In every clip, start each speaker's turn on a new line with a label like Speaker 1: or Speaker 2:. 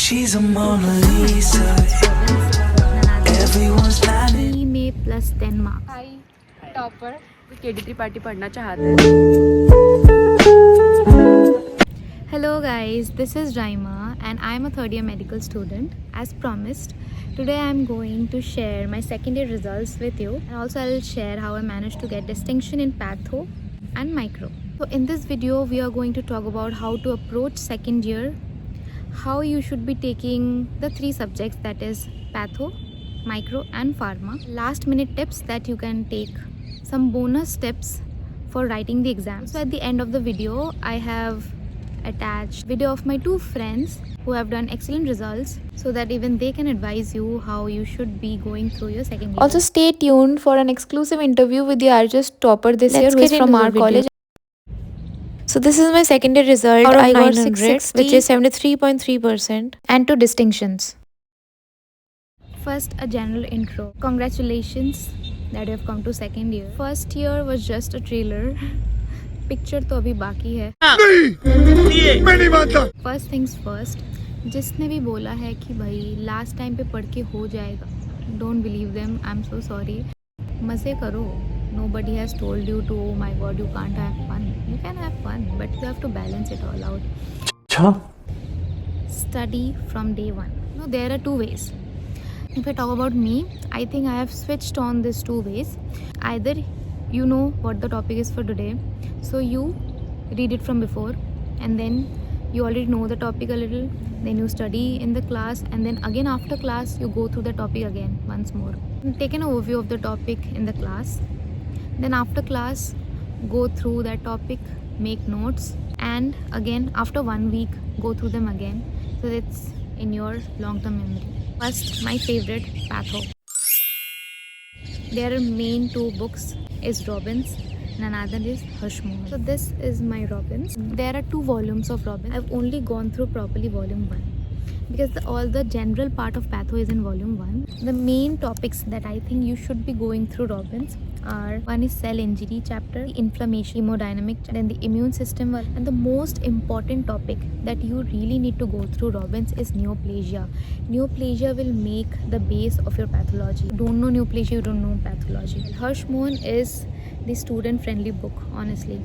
Speaker 1: She's a Mona Lisa. Everyone's planning.
Speaker 2: में plus 10 marks.
Speaker 3: हाय topper KD Tripathi पढ़ना चाहते हैं.
Speaker 2: Hello guys, this is Raima and I am a third year medical student. As promised, today I am going to share my second year results with you, and also I will share how I managed to get distinction in patho and micro. So in this video we are going to talk about how to approach second year, how you should be taking the three subjects, that is patho, micro and pharma. Last minute tips that you can take, some bonus tips for writing the exam. So at the end of the video I have attached video of my two friends who have done excellent results, so that even they can advise you how you should be going through your second year.
Speaker 4: Also stay tuned for an exclusive interview with the RGS topper this year, who is from our college. So this is my second year result. I got 660, which is 73.3%, and 2 distinctions.
Speaker 2: First, a general intro. Congratulations that you have come to second year. First year was just a trailer. Picture तो अभी बाकी है. मैं नहीं मानता. First things first, जिसने भी बोला है कि भाई लास्ट टाइम पे पढ़ के हो जाएगा, don't believe them. I am so sorry. मज़े करो. Nobody has told you to, oh my god, you can't have fun. You can have fun, but you have to balance it all out. Study from day one. No, there are two ways. If I talk about me, I think I have switched on these two ways. Either you know what the topic is for today, so you read it from before, and then you already know the topic a little, then you study in the class, and then again after class you go through the topic again once more. Take an overview of the topic in the class, then after class go through that topic, make notes, and again after 1 week go through them again, so it's in your long-term memory. First, my favorite, patho. Their main two books is Robbins and another is Hirschman. So this is my Robbins. There are 2 volumes of Robbins. I've only gone through properly volume 1 because all the general part of patho is in volume 1. The main topics that I think you should be going through Robbins are, one is cell injury chapter, inflammation, hemodynamic, then the immune system, and the most important topic that you really need to go through Robbins is neoplasia. Neoplasia will make the base of your pathology. You don't know neoplasia, you don't know pathology. Hirschman is the student friendly book, honestly.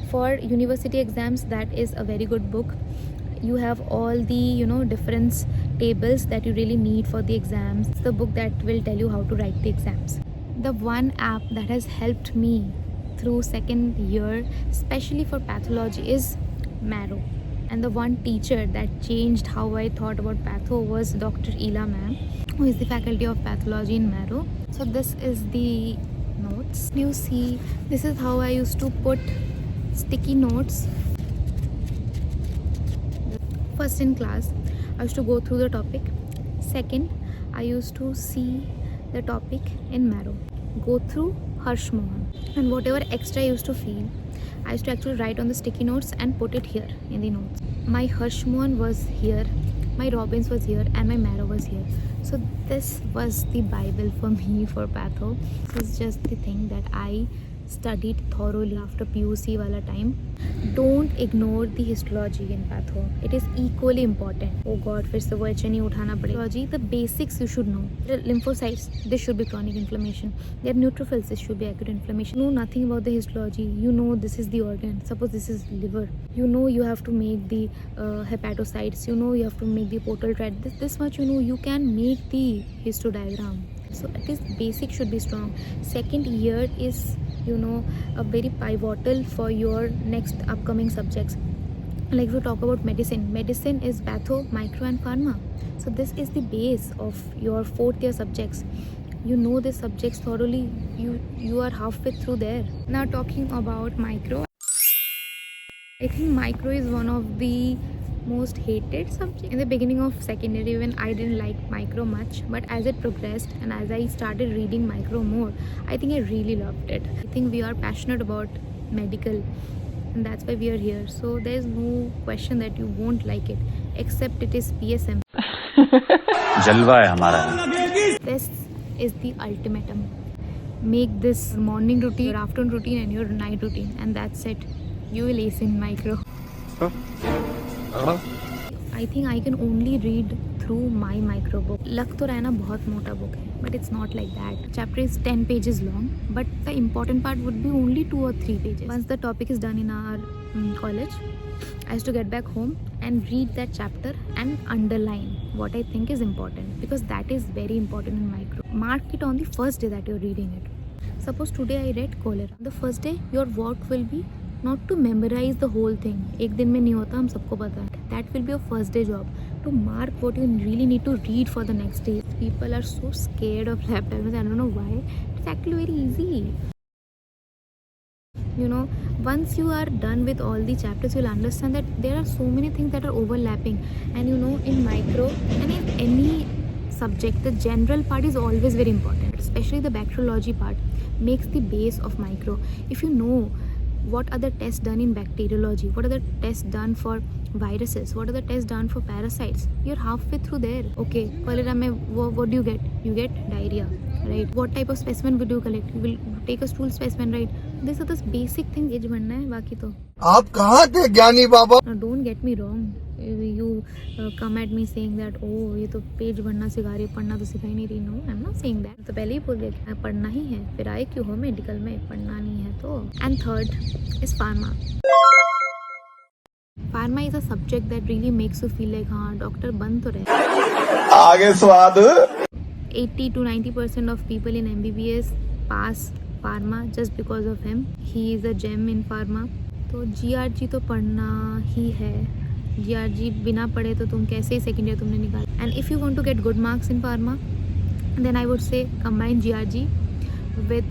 Speaker 2: For university exams, that is a very good book. You have all the difference tables that you really need for the exams. It's the book that will tell you how to write the exams. The one app that has helped me through second year, especially for pathology, is Marrow. And the one teacher that changed how I thought about patho was Dr. Ela ma'am, who is the faculty of pathology in Marrow. So this is the notes. You see, this is how I used to put sticky notes. First in class, I used to go through the topic. Second, I used to see the topic in Marrow, go through Hirschman, and whatever extra I used to feel, I used to actually write on the sticky notes and put it here in the notes. My Hirschman was here, my Robbins was here, and my Marrow was here. So this was the Bible for me for patho. This is just the thing that I studied thoroughly after PUC wala time. Don't ignore the histology in patho. It is equally important. Oh god, फिर से वो HNE उठाना पड़ेगा. Histology, the basics you should know. The lymphocytes, this should be chronic inflammation. Their neutrophils, this should be acute inflammation. You know nothing about the histology. You know this is the organ. Suppose this is liver. You know you have to make the hepatocytes. You know you have to make the portal thread. This much you know. You can make the histodiagram. So at least basic should be strong. Second year is a very pivotal for your next upcoming subjects. Like if you talk about medicine is patho, micro and pharma. So this is the base of your 4th year subjects. You know the subjects thoroughly, you are halfway through there. Now talking about micro, I think micro is one of the most hated subject. In the beginning of second year, even I didn't like micro much, but as it progressed and as I started reading micro more, I think I really loved it. I think we are passionate about medical, and that's why we are here. So there's no question that you won't like it, except it is PSM.
Speaker 5: जलवा है हमारा.
Speaker 2: This is the ultimatum. Make this morning routine, your afternoon routine, and your night routine, and that's it. You will ace in micro. I I think I can only read through my micro book. लग तो रहा है ना बहुत मोटा book है, but it's not like that. Chapter is 10 pages long, but the important part would be only 2 or 3 pages. Once the topic is done in our college, I used to get back home and read that chapter and underline what I think is important, because that is very important in micro. Mark it on the first day that you're reading it. Suppose today I read cholera. The first day your work will be not to memorize the whole thing. एक दिन में नहीं होता, हम सबको पता है. That will be your first day job. To mark what you really need to read for the next day. People are so scared of lab diagrams. I don't know why. It's actually very easy. You know, once you are done with all the chapters, you'll understand that there are so many things that are overlapping. And you know, in micro and in any subject, the general part is always very important. Especially the bacteriology part makes the base of micro. If you know what are the tests done in bacteriology, what are the tests done for viruses, what are the tests done for parasites, you're halfway through there. Okay, cholera mein what do you get? You get diarrhea, right? What type of specimen will you collect? You will take a stool specimen, right? These are the basic things. Age बनना है, बाकी तो
Speaker 6: आप कहाँ थे ज्ञानी बाबा?
Speaker 2: Now don't get me wrong. You come at me saying that oh ये तो पेज भरना सिखा रही है, पढ़ना तो सिखा ही नहीं रही. No, I'm not saying that. तो पहले ही बोल दिया पढ़ना ही है, फिर आए क्यों हो मेडिकल में, पढ़ना नहीं है तो. And third is pharma. Pharma is a subject that really makes you feel like हाँ डॉक्टर बन तो रहे.
Speaker 6: आगे स्वाद.
Speaker 2: 80 to 90% of people in MBBS pass pharma just because of him. He is a gem in pharma. तो GRG तो पढ़ना ही है. GRG बिना पढ़े तो तुम कैसे ही सेकेंड ईयर तुमने निकाला. And if you want to get good marks in pharma, then I would say combine GRG with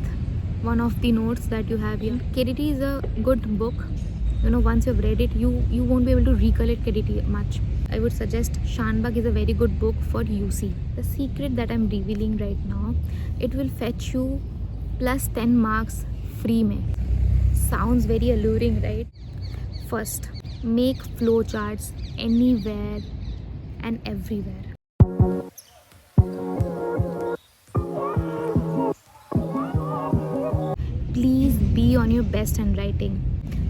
Speaker 2: one of the notes that you have here. KDT is a good book. You know, once you've read it, you won't be able to recollect KDT much. I would suggest Shanbag is a very good book for UC. The secret that I'm revealing right now, it will fetch you plus 10 marks free में. Sounds very alluring, right? First, make flow charts anywhere and everywhere. Please be on your best handwriting.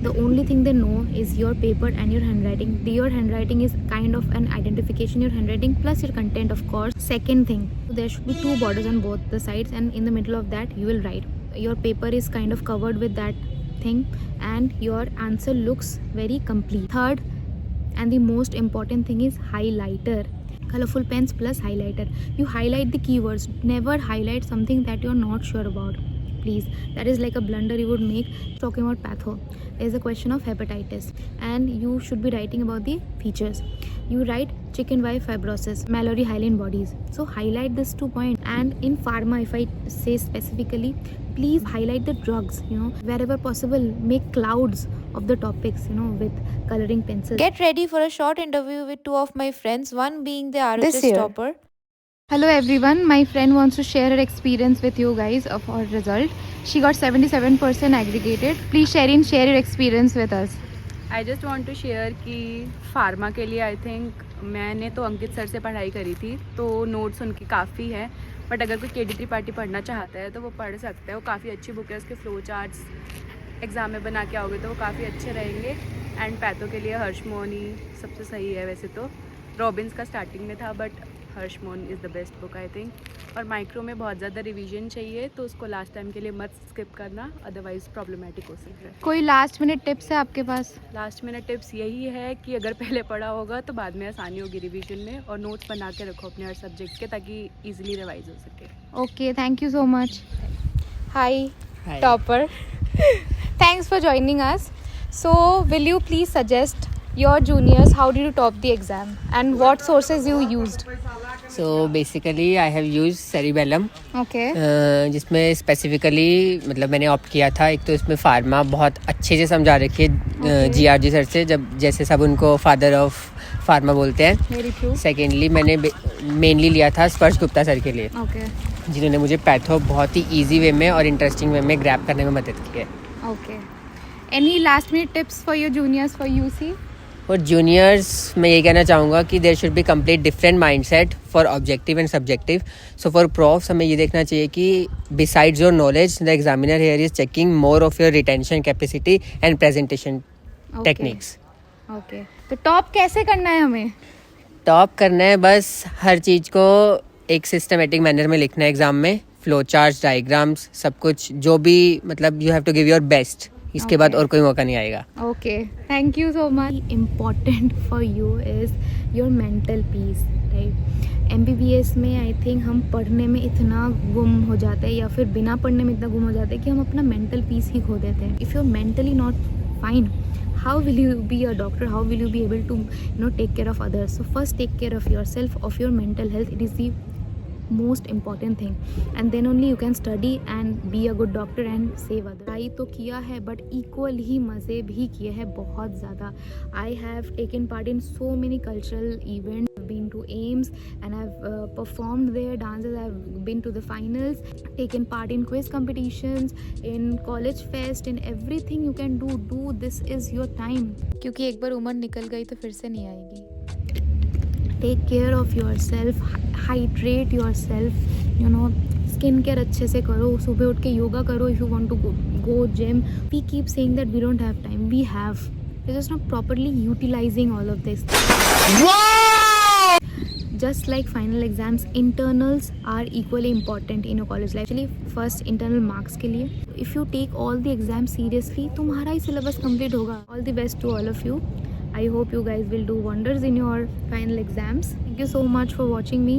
Speaker 2: The only thing they know is your paper and your handwriting. Your handwriting is kind of an identification, your handwriting plus your content, of course. Second thing, there should be 2 borders on both the sides, and in the middle of that you will write. Your paper is kind of covered with that thing and your answer looks very complete. Third and the most important thing is highlighter. Colorful pens plus highlighter. You highlight the keywords. Never highlight something that you're not sure about. Please, that is like a blunder you would make talking about patho. There is a question of hepatitis and you should be writing about the features. You write chicken-Y fibrosis, Mallory hyaline bodies. So highlight these 2 points. And in pharma, if I say specifically, please highlight the drugs, you know, wherever possible. Make clouds of the topics, you know, with coloring pencils.
Speaker 4: Get ready for a short interview with 2 of my friends, one being the RHS topper.
Speaker 2: Hello everyone, my friend wants to share her experience with you guys of her result. She got 77% aggregated. Please share your experience with us.
Speaker 3: I just want to share कि pharma के लिए I think मैंने तो अंकित sir से पढ़ाई करी थी, तो नोट्स उनकी काफ़ी हैं. बट अगर कोई KD त्रिपाठी पढ़ना चाहता है तो वो पढ़ सकता है. वो काफ़ी अच्छी बुक है, उसके फ्लो चार्ट्स एग्ज़ाम में बना के आओगे तो वो काफ़ी अच्छे रहेंगे. एंड पैथो के लिए हर्ष मोहन ही सबसे सही है. वैसे तो रॉबिन्स का स्टार्टिंग में था but Harsh Mohan is the best book I think. और माइक्रो में बहुत ज़्यादा रिवीजन चाहिए तो उसको लास्ट टाइम के लिए मत स्किप करना, अदरवाइज प्रॉब्लमेटिक हो सकता है.
Speaker 2: कोई लास्ट मिनट टिप्स है आपके पास?
Speaker 3: लास्ट मिनट टिप्स यही है कि अगर पहले पढ़ा होगा तो बाद में आसानी होगी रिवीजन में, और नोट्स बना के रखो अपने हर सब्जेक्ट के ताकि इजीली रिवाइज हो सके.
Speaker 2: Okay, thank you so much.
Speaker 7: Hi, topper. Thanks for joining us. So, will you please suggest your juniors how did you top the exam and what sources you used?
Speaker 8: So basically I have used Cerebellum.
Speaker 7: Okay.
Speaker 8: जिसमें specifically मतलब मैंने opt किया था. एक तो इसमें pharma बहुत अच्छे से समझा रखी है GRG सर से, जब जैसे सब उनको फादर ऑफ फार्मा बोलते हैं.
Speaker 7: Very true.
Speaker 8: सेकेंडली मैंने मेनली लिया था स्पर्श गुप्ता सर के लिए,
Speaker 7: Okay.
Speaker 8: जिन्होंने मुझे पैथो बहुत ही ईजी वे में और इंटरेस्टिंग वे में ग्रैब करने में मदद की है.
Speaker 7: Okay. Any last minute tips for your juniors for UC?
Speaker 8: और जूनियर्स मैं ये कहना चाहूँगा कि there should be complete different mindset for objective and subjective. So for profs हमें ये देखना चाहिए कि besides your knowledge the examiner here is checking more of your retention capacity and presentation techniques.
Speaker 7: Okay. तो टॉप कैसे करना है हमें?
Speaker 8: टॉप करना है, बस हर चीज़ को एक सिस्टमेटिक मैनर में लिखना है एग्ज़ाम में, फ्लो चार्ट्स, डायग्राम्स, सब कुछ जो भी, मतलब you have to give your best. इसके बाद और कोई मौका नहीं आएगा.
Speaker 7: Okay, thank you so much.
Speaker 2: Important for you is your mental peace, right? MBBS में आई थिंक हम पढ़ने में इतना गुम हो जाते हैं या फिर बिना पढ़ने में इतना गुम हो जाते हैं कि हम अपना मेंटल पीस ही खो देते हैं. If you are mentally not fine, how will you be a doctor? How will you be able to take care of others? So first take care of yourself, of your mental health. It is the most important thing, and then only you can study and be a good doctor and save others. Try तो किया है but equal ही मज़े भी किए हैं बहुत ज़्यादा. I have taken part in so many cultural events. I've been to AIMS and I've performed their dances. I've been to the finals, taken part in quiz competitions, in college fest, in everything you can do. This is your time.
Speaker 4: क्योंकि एक बार उम्र निकल गई तो फिर से नहीं आएगी.
Speaker 2: Take care of yourself, hydrate yourself, skin care अच्छे से करो, सुबह उठ के योगा करो. If you want to go gym, we keep saying that we don't have time. We have. We're just not properly utilizing all of this. Just like final exams, internals are equally important in a college life. Actually, first internal marks के लिए. If you take all the exams seriously, तुम्हारा ही syllabus complete होगा. All the best to all of you. I hope you guys will do wonders in your final exams. Thank you so much for watching me.